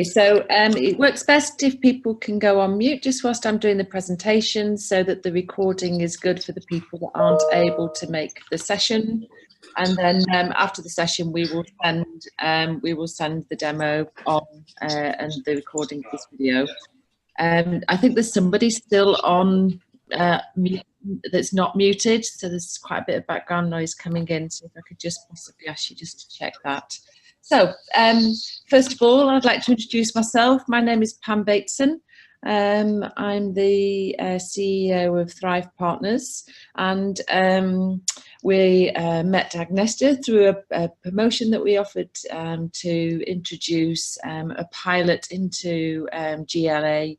So it works best if people can go on mute just whilst I'm doing the presentation, so that the recording is good for the people that aren't able to make the session. And then after the session, we will send the demo on and the recording of this video. I think there's somebody still on mute that's not muted, so there's quite a bit of background noise coming in. So if I could just possibly ask you just to check that. So first of all, I'd like to introduce myself. My name is Pam Bateson. I'm the CEO of Thrive Partners, and we met Agnieszka through a promotion that we offered to introduce a pilot into GLA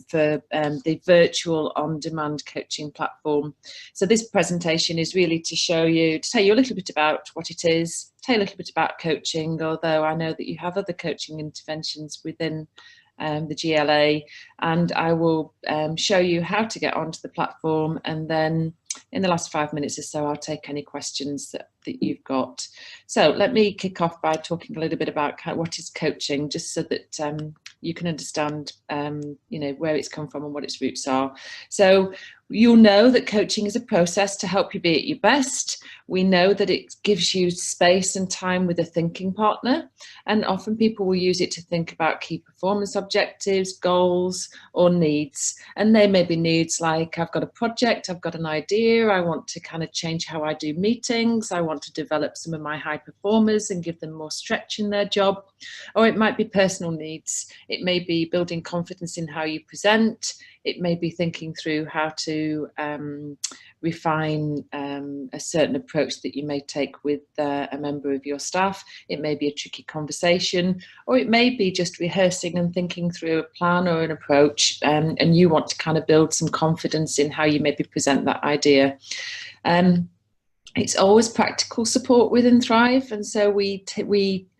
for the virtual on-demand coaching platform. So this presentation is really to tell you a little bit about what it is, tell you a little bit about coaching, although I know that you have other coaching interventions within the GLA, and I will show you how to get onto the platform, and then in the last 5 minutes or so I'll take any questions that you've got. So let me kick off by talking a little bit about what is coaching, just so that you can understand where it's come from and what its roots are. So you'll know that coaching is a process to help you be at your best. We know that it gives you space and time with a thinking partner, and often people will use it to think about key performance objectives, goals, or needs. And they may be needs like, I've got a project, I've got an idea, I want to kind of change how I do meetings, I want to develop some of my high performers and give them more stretch in their job. Or it might be personal needs. It may be building confidence in how you present. It may be thinking through how to refine a certain approach that you may take with a member of your staff. It may be a tricky conversation, or it may be just rehearsing and thinking through a plan or an approach, and you want to kind of build some confidence in how you maybe present that idea. It's always practical support within Thrive, and so we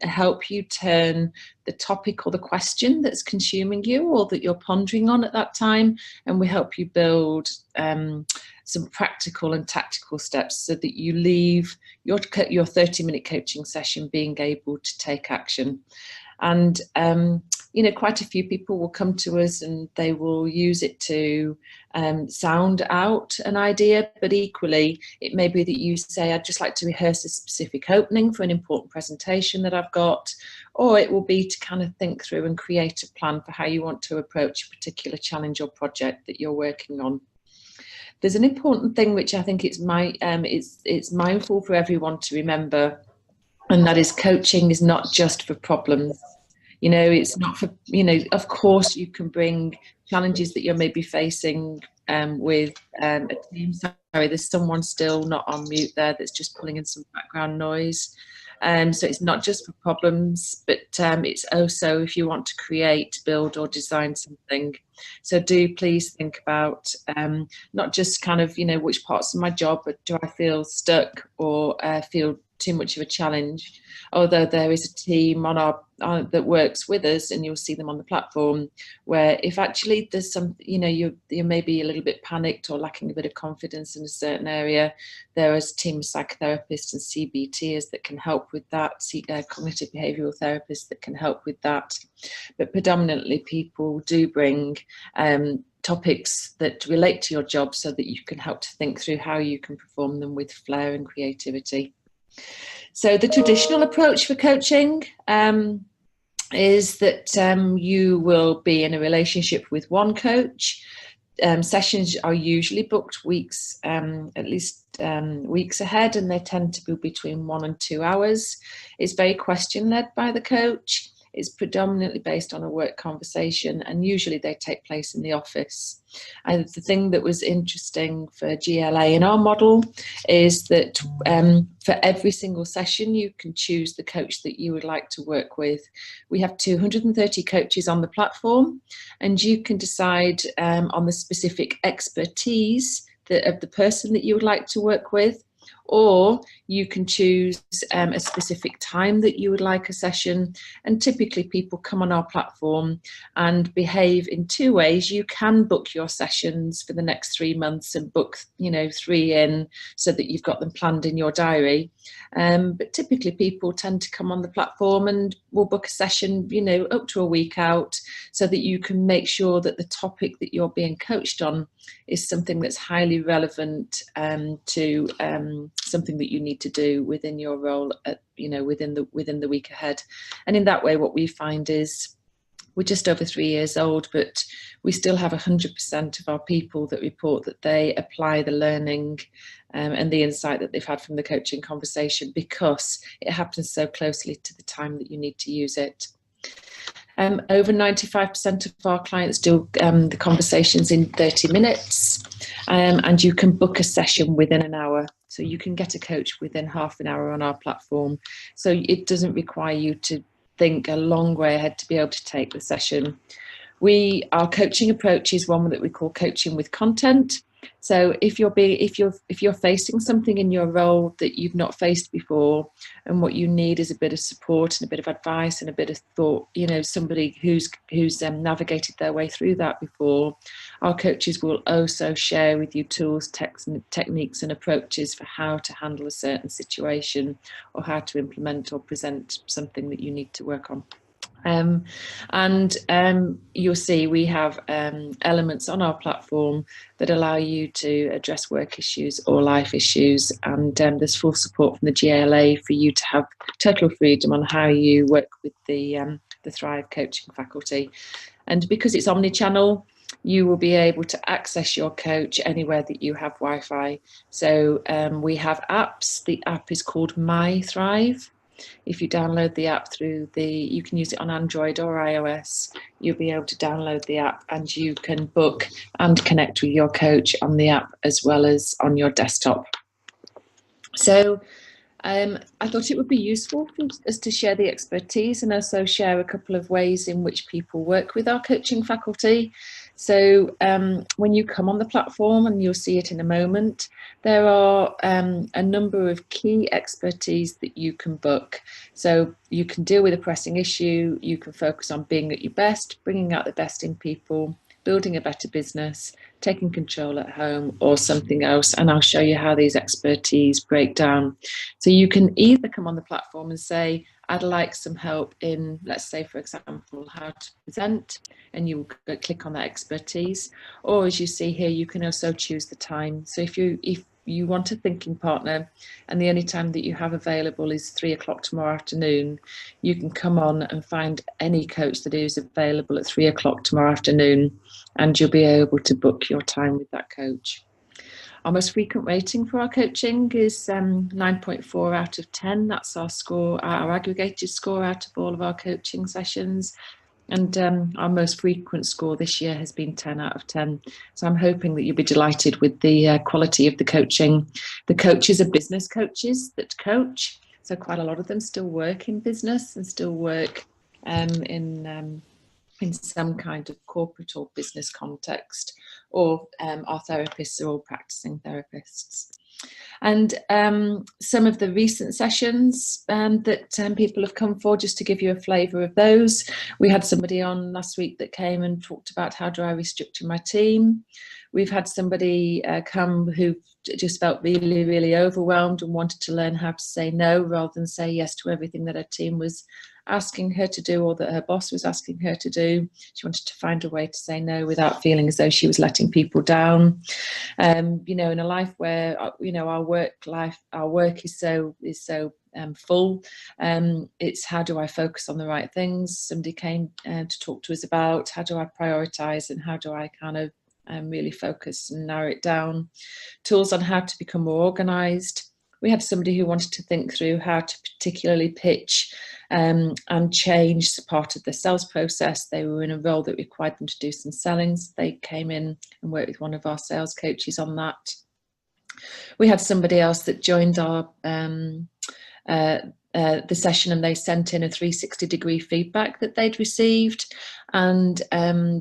help you turn the topic or the question that's consuming you or that you're pondering on at that time, and we help you build some practical and tactical steps so that you leave your 30-minute coaching session being able to take action. And quite a few people will come to us and they will use it to sound out an idea, but equally it may be that you say, I'd just like to rehearse a specific opening for an important presentation that I've got, or it will be to kind of think through and create a plan for how you want to approach a particular challenge or project that you're working on. There's an important thing which I think it's mindful for everyone to remember, and that is coaching is not just for problems. It's not for, of course you can bring challenges that you're maybe facing with a team. Sorry, there's someone still not on mute there that's just pulling in some background noise. So it's not just for problems, but it's also if you want to create, build or design something. So do please think about not just kind of, which parts of my job do I feel stuck or feel too much of a challenge, although there is a team on our that works with us, and you'll see them on the platform, where if actually there's some, you may be a little bit panicked or lacking a bit of confidence in a certain area, there is team psychotherapists and CBTs that can help with that, cognitive behavioural therapists that can help with that. But predominantly people do bring topics that relate to your job so that you can help to think through how you can perform them with flair and creativity. So the traditional approach for coaching is that you will be in a relationship with one coach. Sessions are usually booked weeks, at least weeks ahead, and they tend to be between 1 and 2 hours. It's very question-led by the coach. It's predominantly based on a work conversation, and usually they take place in the office. And the thing that was interesting for GLA in our model is that for every single session, you can choose the coach that you would like to work with. We have 230 coaches on the platform, and you can decide on the specific expertise of the person that you would like to work with, or you can choose a specific time that you would like a session. And typically people come on our platform and behave in two ways. You can book your sessions for the next 3 months and book, you know, 3 in so that you've got them planned in your diary. But typically people tend to come on the platform and will book a session, you know, up to a week out, so that you can make sure that the topic that you're being coached on is something that's highly relevant to something that you need to do within your role at, you know, within the week ahead. And in that way, what we find is we're just over 3 years old, but we still have 100% of our people that report that they apply the learning and the insight that they've had from the coaching conversation, because it happens so closely to the time that you need to use it. Over 95% of our clients do the conversations in 30 minutes, and you can book a session within an hour. So you can get a coach within half an hour on our platform. So it doesn't require you to think a long way ahead to be able to take the session. Our coaching approach is one that we call coaching with content. So if you're facing something in your role that you've not faced before, and what you need is a bit of support and a bit of advice and a bit of thought, you know, somebody who's navigated their way through that before, our coaches will also share with you tools, techniques and approaches for how to handle a certain situation, or how to implement or present something that you need to work on. You'll see we have elements on our platform that allow you to address work issues or life issues, and there's full support from the GLA for you to have total freedom on how you work with the Thrive coaching faculty. And because it's omni-channel, you will be able to access your coach anywhere that you have Wi-Fi. So we have apps. The app is called MyThrive. If you download the app you can use it on Android or iOS. You'll be able to download the app and you can book and connect with your coach on the app as well as on your desktop. So I thought it would be useful for us to share the expertise and also share a couple of ways in which people work with our coaching faculty. So when you come on the platform, and you'll see it in a moment, there are a number of key expertise that you can book. So you can deal with a pressing issue, you can focus on being at your best, bringing out the best in people, building a better business, taking control at home, or something else. And I'll show you how these expertise break down. So you can either come on the platform and say, I'd like some help in, let's say, for example, how to present, and you click on that expertise. Or as you see here, you can also choose the time. So if you want a thinking partner and the only time that you have available is 3 o'clock tomorrow afternoon, you can come on and find any coach that is available at 3 o'clock tomorrow afternoon, and you'll be able to book your time with that coach. Our most frequent rating for our coaching is 9.4 out of 10. That's our score, our aggregated score out of all of our coaching sessions. And our most frequent score this year has been 10 out of 10. So I'm hoping that you'll be delighted with the quality of the coaching. The coaches are business coaches that coach. So quite a lot of them still work in business and still work in some kind of corporate or business context, or our therapists are all practicing therapists. And some of the recent sessions that people have come for, just to give you a flavour of those, we had somebody on last week that came and talked about how do I restructure my team. We've had somebody come who just felt really, really overwhelmed and wanted to learn how to say no rather than say yes to everything that her team was asking her to do, or that her boss was asking her to do. She wanted to find a way to say no without feeling as though she was letting people down. You know, in a life where, you know, our work is so full, it's how do I focus on the right things. Somebody came to talk to us about how do I prioritize and how do I kind of really focus and narrow it down. Tools on how to become more organized. We had somebody who wanted to think through how to particularly pitch and change part of the sales process. They were in a role that required them to do some selling. So they came in and worked with one of our sales coaches on that. We had somebody else that joined our the session, and they sent in a 360-degree feedback that they'd received, and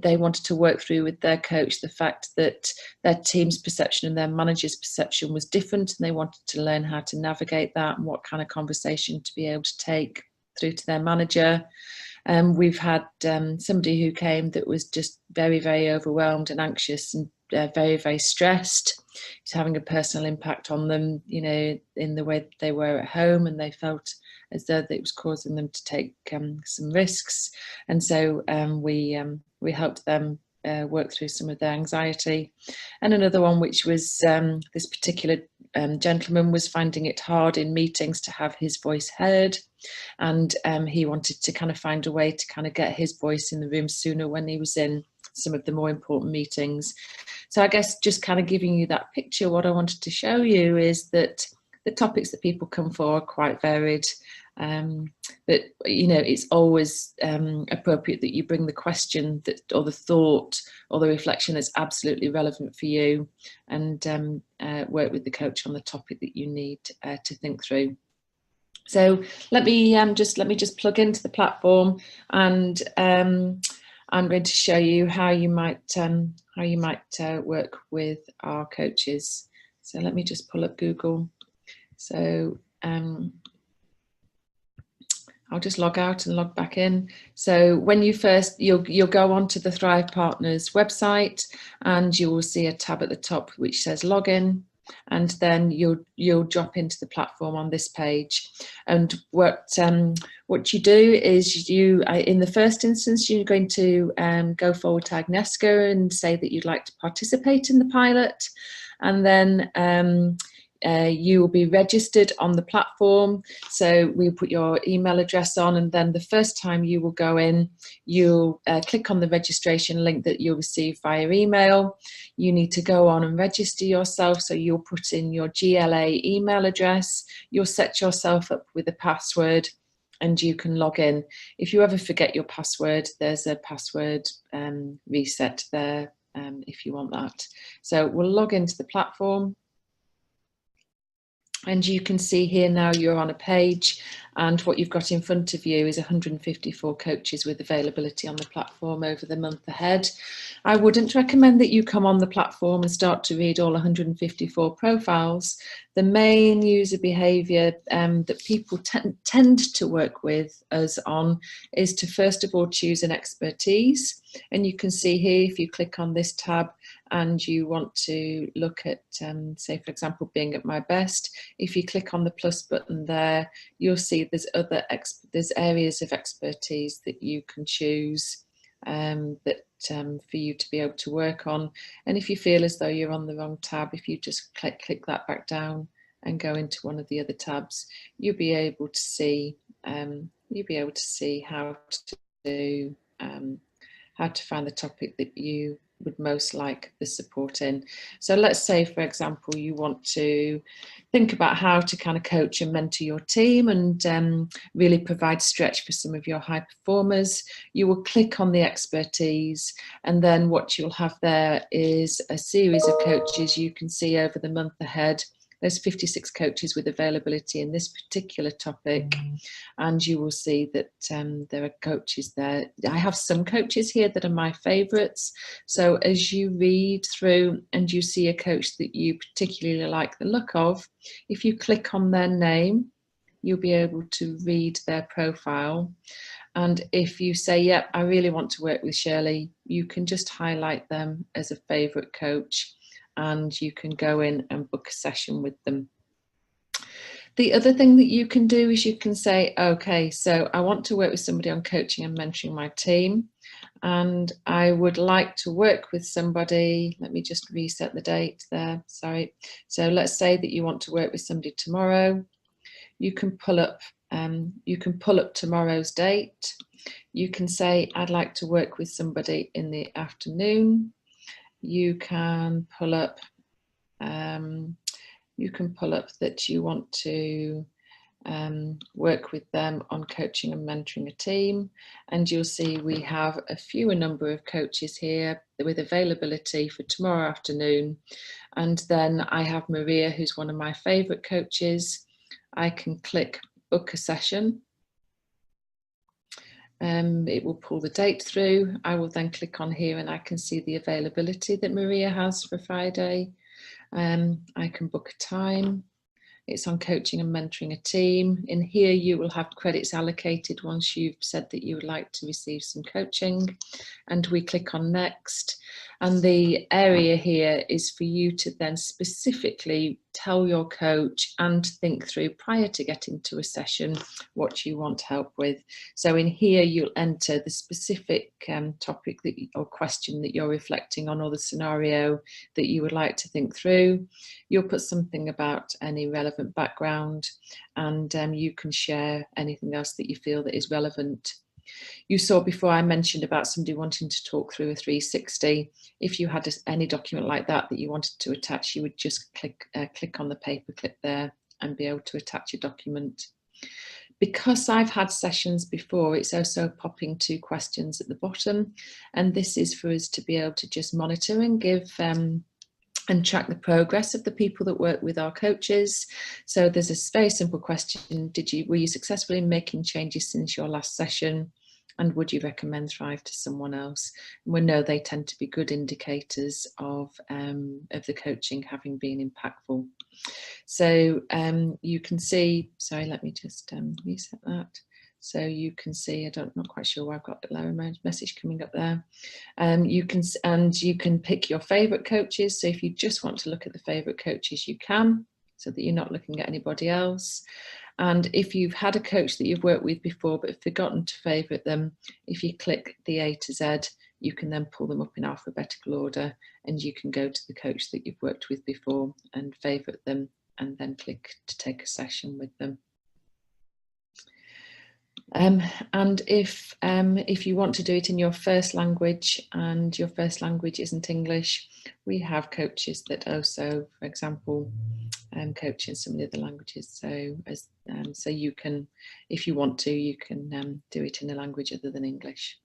they wanted to work through with their coach the fact that their team's perception and their manager's perception was different, and they wanted to learn how to navigate that and what kind of conversation to be able to take through to their manager. We've had somebody who came that was just very, very overwhelmed and anxious and very, very stressed. It's having a personal impact on them, you know, in the way that they were at home, and they felt as though that it was causing them to take some risks. And so we helped them work through some of their anxiety. And another one, which was this particular gentleman was finding it hard in meetings to have his voice heard, and he wanted to kind of find a way to kind of get his voice in the room sooner when he was in some of the more important meetings. So I guess just kind of giving you that picture, what I wanted to show you is that the topics that people come for are quite varied. But you know, it's always appropriate that you bring the question that, or the thought, or the reflection that's absolutely relevant for you, and work with the coach on the topic that you need to think through. So let me just plug into the platform, and I'm going to show you how you might work with our coaches. So let me just pull up Google. So I'll just log out and log back in. So when you first, you'll go onto the Thrive Partners website, and you will see a tab at the top which says login, and then you'll drop into the platform on this page. And what you do is in the first instance, you're going to go forward to Agnieszka and say that you'd like to participate in the pilot, and then you will be registered on the platform. So we'll put your email address on, and then the first time you will go in, you'll click on the registration link that you'll receive via email. You need to go on and register yourself. So you'll put in your GLA email address, you'll set yourself up with a password, and you can log in. If you ever forget your password, there's a password reset there if you want that. So we'll log into the platform. And you can see here now you're on a page, and what you've got in front of you is 154 coaches with availability on the platform over the month ahead. I wouldn't recommend that you come on the platform and start to read all 154 profiles. The main user behaviour that people tend to work with us on is to first of all choose an expertise. And you can see here, if you click on this tab and you want to look at, say, for example, being at my best, if you click on the plus button there, you'll see there's areas of expertise that you can choose for you to be able to work on. And if you feel as though you're on the wrong tab, if you just click that back down and go into one of the other tabs, you'll be able to see how to find the topic that you would most like the support in. So let's say, for example, you want to think about how to kind of coach and mentor your team and really provide stretch for some of your high performers. You will click on the expertise, and then what you'll have there is a series of coaches you can see over the month ahead. There's 56 coaches with availability in this particular topic, and you will see that there are coaches there. I have some coaches here that are my favourites. So as you read through and you see a coach that you particularly like the look of, if you click on their name, you'll be able to read their profile. And if you say, yep, I really want to work with Shirley, you can just highlight them as a favourite coach, and you can go in and book a session with them. The other thing that you can do is you can say, okay, so I want to work with somebody on coaching and mentoring my team, and I would like to work with somebody. Let me just reset the date there, sorry. So let's say that you want to work with somebody tomorrow. You can pull up tomorrow's date. You can say, I'd like to work with somebody in the afternoon. You can pull up that you want to work with them on coaching and mentoring a team, and you'll see we have a fewer number of coaches here with availability for tomorrow afternoon. And then I have Maria, who's one of my favourite coaches. I can click book a session. It will pull the date through. I will then click on here and I can see the availability that Maria has for Friday. I can book a time. It's on coaching and mentoring a team. In here, you will have credits allocated once you've said that you would like to receive some coaching. And we click on next. And the area here is for you to then specifically tell your coach and think through prior to getting to a session what you want help with. So in here, you'll enter the specific topic that or question that you're reflecting on, or the scenario that you would like to think through. You'll put something about any relevant background, and you can share anything else that you feel that is relevant. You saw before I mentioned about somebody wanting to talk through a 360. If you had any document like that that you wanted to attach, you would just click on the paperclip there and be able to attach a document. Because I've had sessions before, it's also popping 2 questions at the bottom, and this is for us to be able to just monitor and give and track the progress of the people that work with our coaches. So there's a very simple question: were you successful in making changes since your last session? And would you recommend Thrive to someone else? And we know they tend to be good indicators of the coaching having been impactful. So you can see, sorry, let me just reset that. So you can see, I'm not quite sure why I've got a lower message coming up there. You can pick your favourite coaches. So if you just want to look at the favourite coaches, you can, so that you're not looking at anybody else. And if you've had a coach that you've worked with before but forgotten to favourite them, if you click the A to Z, you can then pull them up in alphabetical order, and you can go to the coach that you've worked with before and favourite them, and then click to take a session with them. And if you want to do it in your first language and your first language isn't English, we have coaches that also, for example, coach in some of the other languages. So you can, if you want to, you can do it in a language other than English.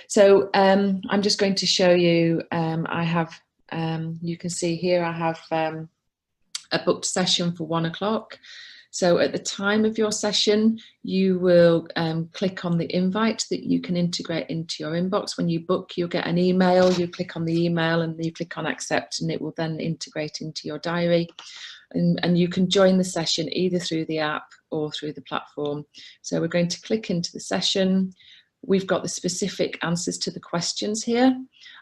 So I'm just going to show you, I have, you can see here I have a booked session for 1 o'clock. So at the time of your session, you will click on the invite that you can integrate into your inbox. When you book, you'll get an email. You click on the email and you click on accept, and it will then integrate into your diary. And you can join the session either through the app or through the platform. So we're going to click into the session. We've got the specific answers to the questions here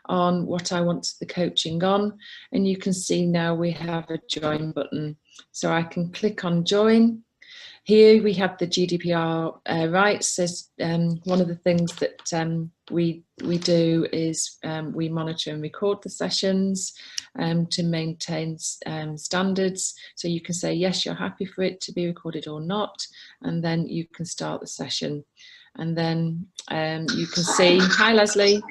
on what I want the coaching on. And you can see now we have a join button. So I can click on join. Here we have the GDPR rights. Says one of the things that we do is we monitor and record the sessions to maintain standards. So you can say yes, you're happy for it to be recorded or not, and then you can start the session. And then you can see, hi Leslie,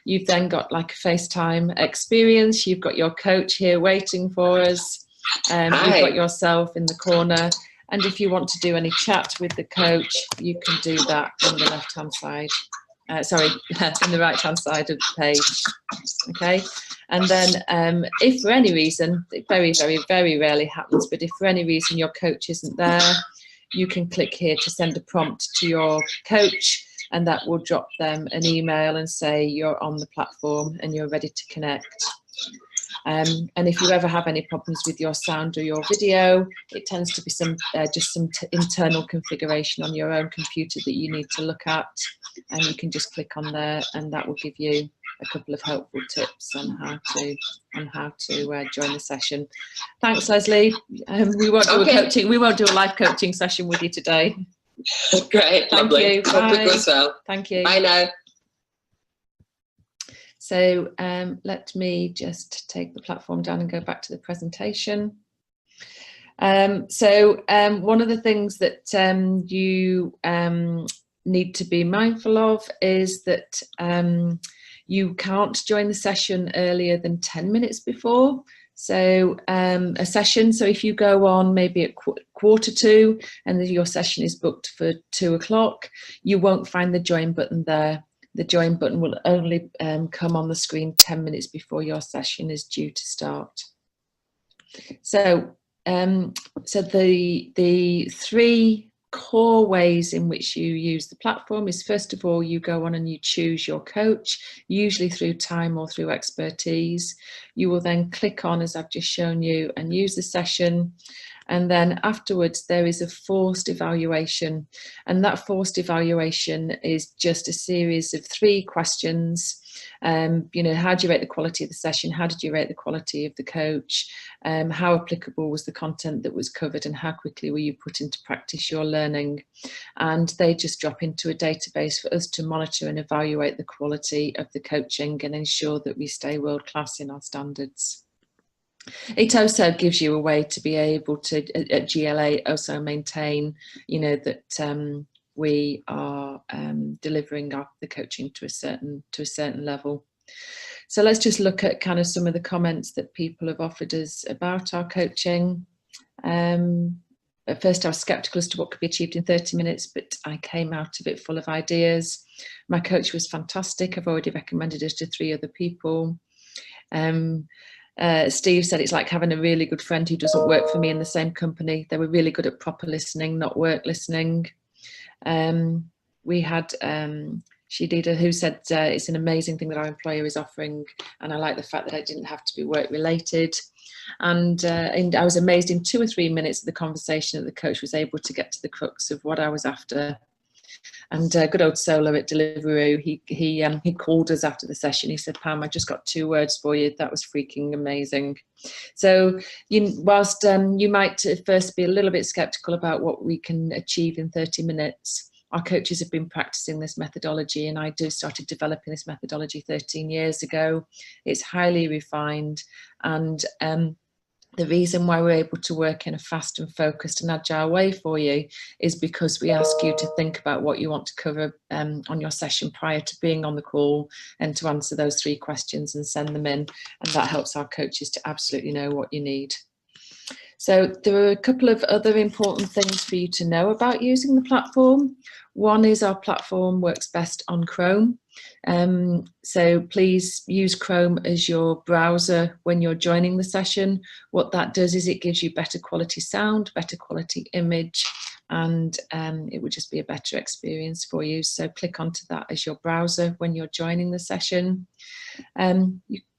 you've then got like a FaceTime experience. You've got your coach here waiting for us. You've got yourself in the corner. And if you want to do any chat with the coach, you can do that on the left-hand side. Sorry, on the right-hand side of the page. Okay. And then if for any reason, it very, very, very rarely happens, but if for any reason your coach isn't there, you can click here to send a prompt to your coach, and that will drop them an email and say you're on the platform and you're ready to connect. And if you ever have any problems with your sound or your video, it tends to be just some internal configuration on your own computer that you need to look at, and you can just click on there, and that will give you a couple of helpful tips on how to join the session. Thanks, Leslie. We won't do a coaching. We won't do a live coaching session with you today. Great, Thank lovely. you. Hope it goes well. Thank you. Bye now. So let me just take the platform down and go back to the presentation. So one of the things that you need to be mindful of is that you can't join the session earlier than 10 minutes before. So a session, so if you go on maybe at 1:45 and your session is booked for 2 o'clock, you won't find the join button there. The join button will only come on the screen 10 minutes before your session is due to start. So, the 3 core ways in which you use the platform is, first of all, you go on and you choose your coach, usually through time or through expertise. You will then click on, as I've just shown you, and use the session. And then afterwards, there is a forced evaluation. And that forced evaluation is just a series of 3 questions. You know, how do you rate the quality of the session? How did you rate the quality of the coach? How applicable was the content that was covered, and how quickly were you put into practice your learning? And they just drop into a database for us to monitor and evaluate the quality of the coaching and ensure that we stay world class in our standards. It also gives you a way to be able to, at GLA, also maintain, you know, that we are delivering the coaching to a certain level. So let's just look at kind of some of the comments that people have offered us about our coaching. At first, I was sceptical as to what could be achieved in 30 minutes, but I came out of it full of ideas. My coach was fantastic. I've already recommended us to 3 other people. Steve said it's like having a really good friend who doesn't work for me in the same company. They were really good at proper listening, not work listening. We had Shidida, who said it's an amazing thing that our employer is offering, and I like the fact that it didn't have to be work related. And I was amazed in 2 or 3 minutes of the conversation that the coach was able to get to the crux of what I was after. And good old Solo at Deliveroo, he called us after the session. He said, "Pam, I just got 2 words for you. That was freaking amazing." So whilst you might at first be a little bit sceptical about what we can achieve in 30 minutes, our coaches have been practicing this methodology, and I started developing this methodology 13 years ago. It's highly refined, and the reason why we're able to work in a fast and focused and agile way for you is because we ask you to think about what you want to cover on your session prior to being on the call, and to answer those 3 questions and send them in. And that helps our coaches to absolutely know what you need. So there are a couple of other important things for you to know about using the platform. One is our platform works best on Chrome. So please use Chrome as your browser when you're joining the session. What that does is it gives you better quality sound, better quality image, and it would just be a better experience for you. So click onto that as your browser when you're joining the session.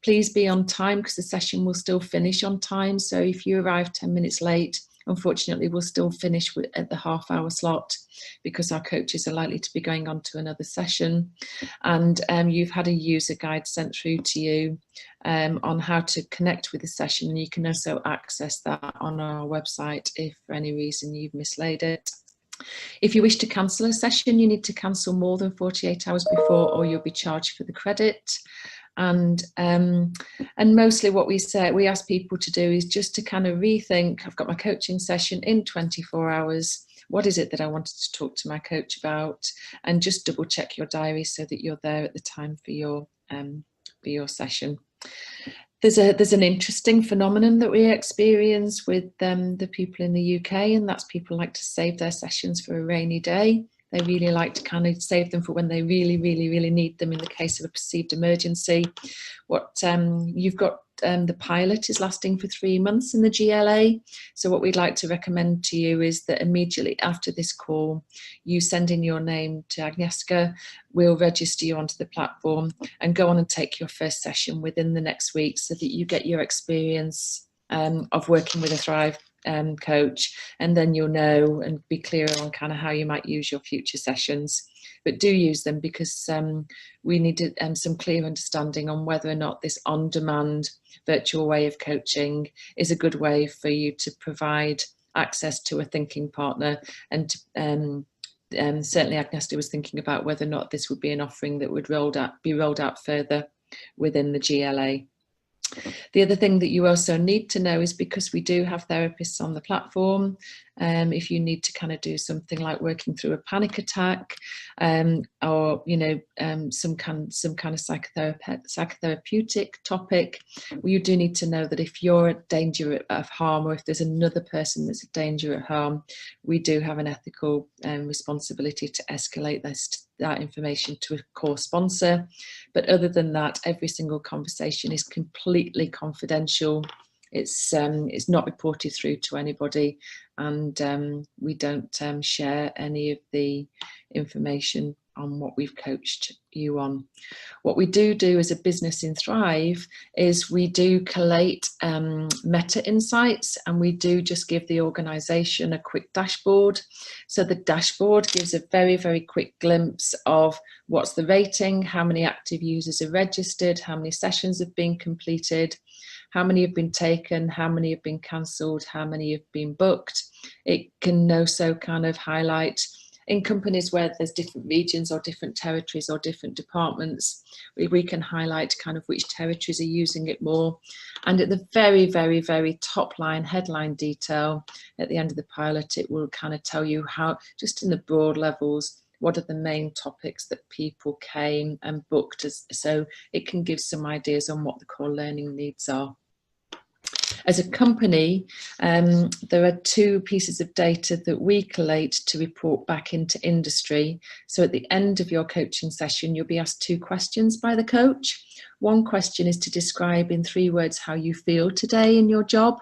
Please be on time, because the session will still finish on time. So if you arrive 10 minutes late, unfortunately, we'll still finish at the half-hour slot, because our coaches are likely to be going on to another session. And you've had a user guide sent through to you on how to connect with the session. And you can also access that on our website if for any reason you've mislaid it. If you wish to cancel a session, you need to cancel more than 48 hours before, or you'll be charged for the credit. And mostly what we ask people to do is just to kind of rethink, I've got my coaching session in 24 hours. What is it that I wanted to talk to my coach about? And just double check your diary so that you're there at the time for your session. There's an interesting phenomenon that we experience with the people in the UK, and that's people like to save their sessions for a rainy day. They really like to kind of save them for when they really, really, really need them in the case of a perceived emergency. What you've got, the pilot is lasting for 3 months in the GLA. So what we'd like to recommend to you is that immediately after this call, you send in your name to Agnieszka. We'll register you onto the platform and go on and take your first session within the next week, so that you get your experience of working with a Thrive coach, and then you'll know and be clearer on kind of how you might use your future sessions. But do use them, because we need some clear understanding on whether or not this on-demand virtual way of coaching is a good way for you to provide access to a thinking partner. And certainly Agnieszka was thinking about whether or not this would be an offering that would be rolled out further within the GLA. The other thing that you also need to know is, because we do have therapists on the platform, if you need to kind of do something like working through a panic attack, or some kind of psychotherapeutic topic, you do need to know that if you're at danger of harm, or if there's another person that's at danger of harm, we do have an ethical responsibility to escalate that information to a core sponsor. But other than that, every single conversation is completely confidential. It's not reported through to anybody, and we don't share any of the information on what we've coached you on. What we do as a business in Thrive is we do collate meta insights, and we do just give the organisation a quick dashboard. So the dashboard gives a very, very quick glimpse of what's the rating, how many active users are registered, how many sessions have been completed, how many have been taken, how many have been cancelled, how many have been booked. It can also kind of highlight, in companies where there's different regions or different territories or different departments, we can highlight kind of which territories are using it more. And at the very, very, very top line headline detail at the end of the pilot, it will kind of tell you how, just in the broad levels, what are the main topics that people came and booked, so it can give some ideas on what the core learning needs are. As a company, there are two pieces of data that we collate to report back into industry. So at the end of your coaching session, you'll be asked two questions by the coach. One question is to describe in 3 words how you feel today in your job.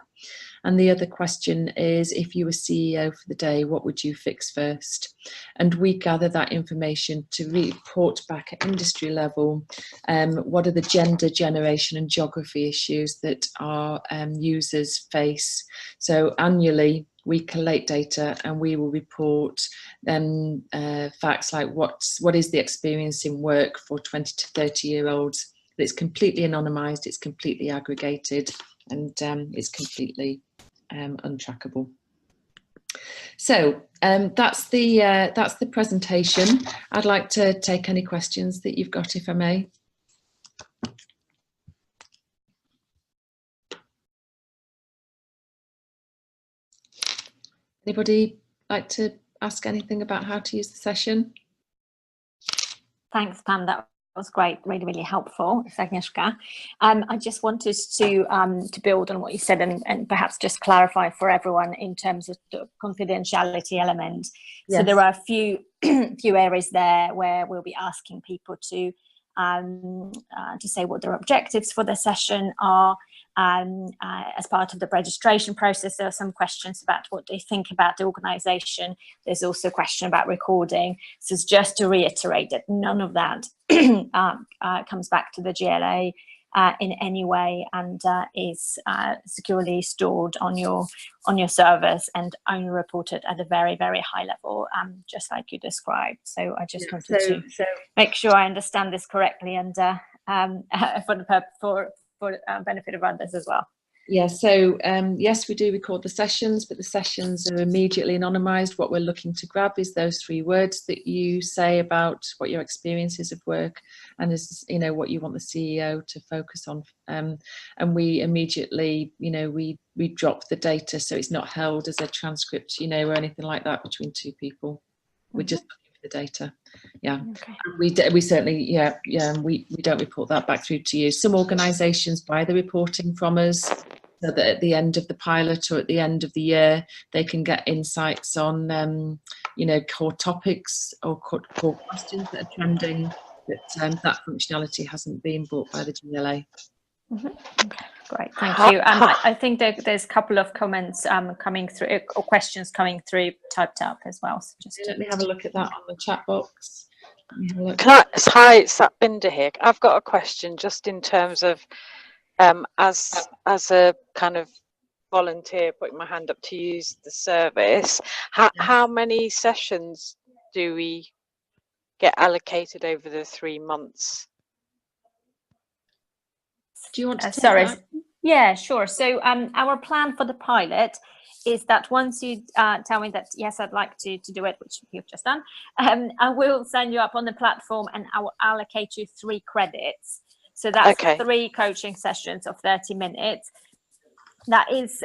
And the other question is, if you were CEO for the day, what would you fix first? And we gather that information to report back at industry level. What are the gender, generation and geography issues that our users face? So annually, we collate data and we will report facts like what is the experience in work for 20 to 30-year-olds. It's completely anonymised, it's completely aggregated, and it's completely untrackable. So that's the presentation. I'd like to take any questions that you've got, if I may. Anybody like to ask anything about how to use the session? Thanks, Pam. That was great, really, really helpful. Agnieszka. I just wanted to build on what you said and perhaps just clarify for everyone in terms of the confidentiality element. Yes. So there are a few areas there where we'll be asking people to say what their objectives for the session are. As part of the registration process, there are some questions about what they think about the organisation. There's also a question about recording. So it's just to reiterate that none of that comes back to the GLA in any way, and is securely stored on your servers and only reported at a very, very high level, just like you described. So I just wanted to make sure I understand this correctly, and for benefit of others as well. Yeah, so yes, we do record the sessions, but the sessions are immediately anonymised. What we're looking to grab is those 3 words that you say about what your experience is of work, and is, you know, what you want the CEO to focus on. And we immediately, you know, we drop the data, so it's not held as a transcript, you know, or anything like that between 2 people. We're just looking for the data. Yeah, okay. We certainly, we don't report that back through to you. Some organisations buy the reporting from us, so that at the end of the pilot or at the end of the year, they can get insights on, you know, core topics or core questions that are trending, but that functionality hasn't been bought by the GLA. Mm-hmm. Okay, great, thank you. I think there's a couple of comments coming through, or questions coming through typed up as well. So just let me have a look at that on the chat box. Hi, it's Binder here. I've got a question just in terms of as a kind of volunteer putting my hand up to use the service, how many sessions do we get allocated over the 3 months? Do you want to sorry that? Yeah, sure. So our plan for the pilot is that once you tell me that yes, I'd like to do it, which you've just done, I will sign you up on the platform and I will allocate you 3 credits. So that's 3 coaching sessions of 30 minutes. That is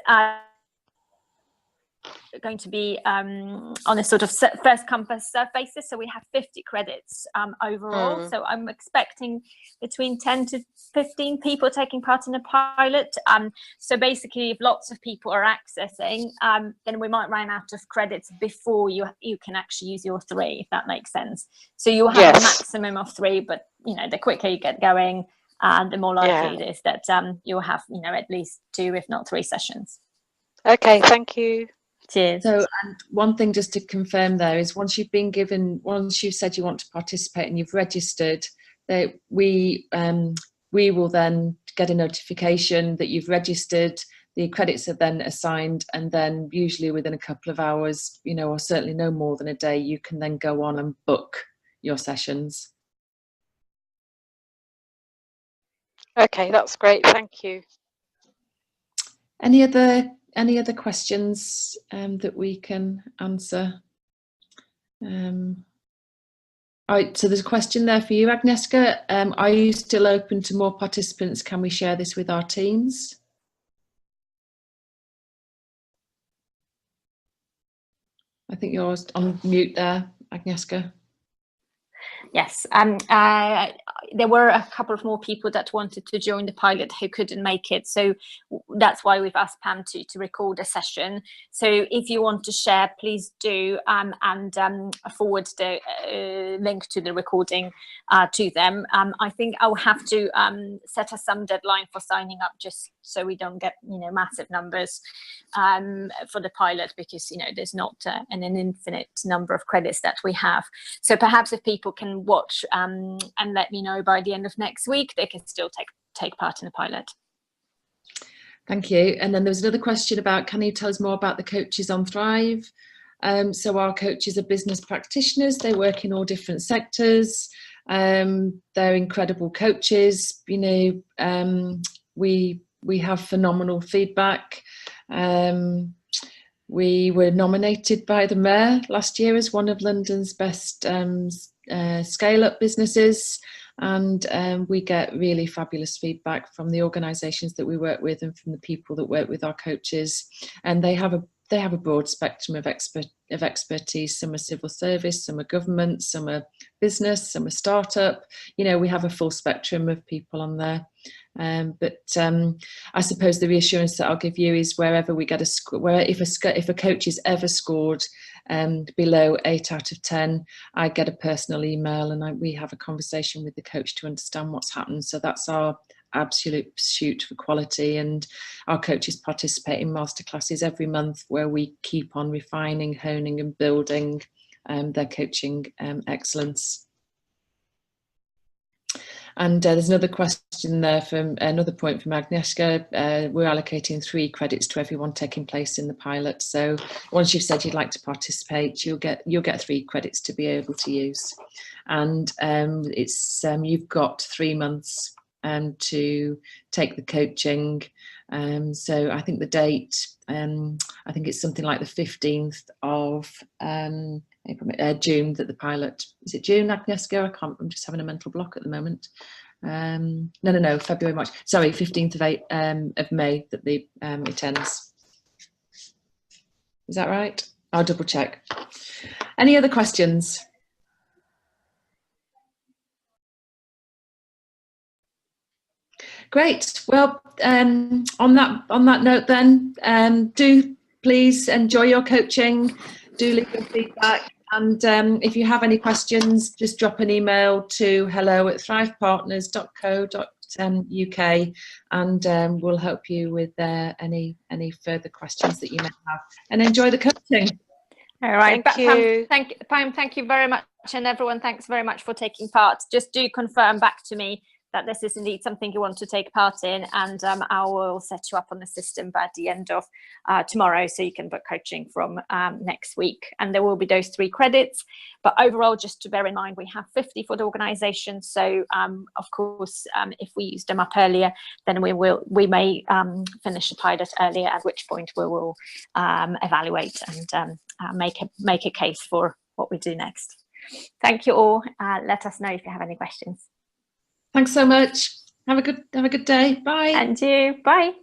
going to be on a sort of first come first serve basis. So we have 50 credits overall. So I'm expecting between 10 to 15 people taking part in a pilot. So basically, if lots of people are accessing, then we might run out of credits before you can actually use your 3, if that makes sense. So you'll have a maximum of 3, but you know, the quicker you get going, the more likely it is that you'll have, you know, at least 2, if not 3 sessions. Okay, thank you. Cheers. So, and one thing just to confirm there is once you've said you want to participate and you've registered, that we will then get a notification that you've registered. The credits are then assigned, and then usually within a couple of hours, or certainly no more than a day, you can then go on and book your sessions. Okay, that's great. Thank you. Any other questions that we can answer? All right, so there's a question there for you, Agnieszka. Are you still open to more participants? Can we share this with our teams? I think you're on mute there, Agnieszka. Yes, there were a couple of more people that wanted to join the pilot who couldn't make it, so that's why we've asked Pam to record a session. So if you want to share, please do, and forward the link to the recording to them. I think I'll have to set some deadline for signing up, just so we don't get massive numbers for the pilot, because there's not an infinite number of credits that we have. So perhaps if people can watch and let me know by the end of next week, they can still take part in the pilot. Thank you. And then there was another question about, can you tell us more about the coaches on Thrive? So our coaches are business practitioners. They work in all different sectors. They're incredible coaches. We have phenomenal feedback. We were nominated by the Mayor last year as one of London's best scale-up businesses, and we get really fabulous feedback from the organisations that we work with and from the people that work with our coaches, and they have a broad spectrum of expertise. Some are civil service, some are government, some are business, some are startup. We have a full spectrum of people on there. But I suppose the reassurance that I'll give you is wherever we get a score, if a coach is ever scored below 8 out of 10, I get a personal email and we have a conversation with the coach to understand what's happened. So that's our absolute pursuit for quality, and our coaches participate in masterclasses every month where we keep on refining, honing and building their coaching excellence. And there's another question there from another point from Agnieszka. We're allocating 3 credits to everyone taking place in the pilot. So once you've said you'd like to participate, you'll get 3 credits to be able to use. And it's you've got 3 months to take the coaching. So I think the date, I think it's something like the 15th of June that the pilot, is it June, Agnieszka? I'm just having a mental block at the moment. No, February, March. Sorry, 15th of May that the it ends. Is that right? I'll double check. Any other questions? Great. Well, on that note then, do please enjoy your coaching, do leave your feedback, and if you have any questions, just drop an email to hello@thrivepartners.co.uk, and we'll help you with any further questions that you may have. And enjoy the coaching. All right, thank you. Pam, thank you very much, and everyone, thanks very much for taking part. Just do confirm back to me that this is indeed something you want to take part in, and I will set you up on the system by the end of tomorrow, so you can book coaching from next week. And there will be those 3 credits, but overall, just to bear in mind, we have 50 for the organisation. So of course, if we use them up earlier, then we may finish the pilot earlier, at which point we will evaluate and make a case for what we do next. Thank you all. Let us know if you have any questions. Thanks so much. Have a good day. Bye. And you. Bye.